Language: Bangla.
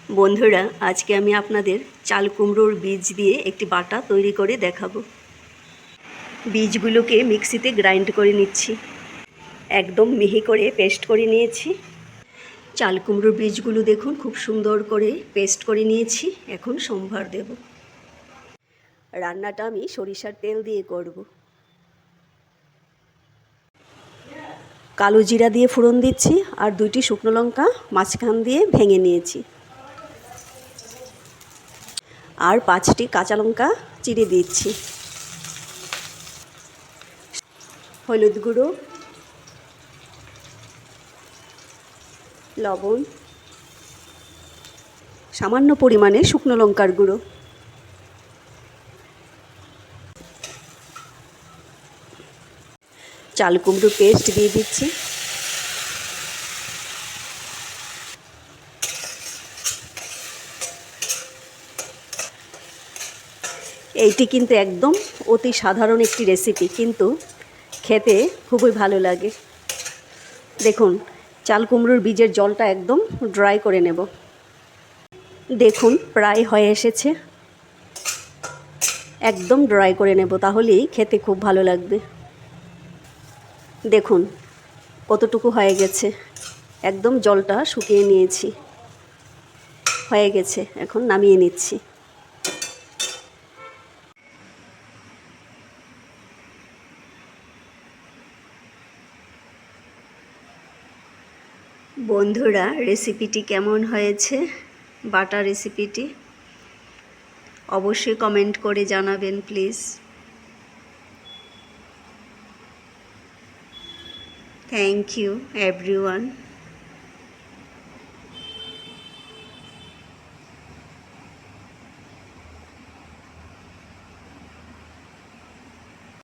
বন্ধুরা, আজকে আমি আপনাদের চাল কুমড়োর বীজ দিয়ে একটি বাটা তৈরি করে দেখাবো। বীজগুলোকে মিক্সিতে গ্রাইন্ড করে নিচ্ছি, একদম মিহি করে পেস্ট করে নিয়েছি। চাল কুমড়োর বীজগুলো দেখুন খুব সুন্দর করে পেস্ট করে নিয়েছি। এখন সম্ভার দেব। রান্নাটা আমি সরিষার তেল দিয়ে করব। কালো জিরা দিয়ে ফোড়ন দিচ্ছি আর 2টি শুকনো লঙ্কা মাঝখান দিয়ে ভেঙে নিয়েছি, আর 5টি কাঁচা লঙ্কা চিড়ে দিচ্ছি। হলুদ গুঁড়ো, লবণ, সামান্য পরিমাণে শুকনো লঙ্কার গুঁড়ো, চাল কুমড়ো পেস্ট দিয়ে দিচ্ছি। এইটি কিন্তু একদম অতি সাধারণ একটি রেসিপি, কিন্তু খেতে খুবই ভালো লাগে। দেখুন, চাল কুমড়োর বীজের জলটা একদম ড্রাই করে নেব। দেখুন প্রায় হয়ে এসেছে, একদম ড্রাই করে নেব, তাহলেই খেতে খুব ভালো লাগবে। দেখুন কতটুকু হয়ে গেছে, একদম জলটা শুকিয়ে নিয়েছি। হয়ে গেছে, এখন নামিয়ে নিচ্ছি। বন্ধুরা, রেসিপিটি কেমন হয়েছে, বাটা রেসিপিটি অবশ্যই কমেন্ট করে জানাবেন প্লিজ। Thank you everyone.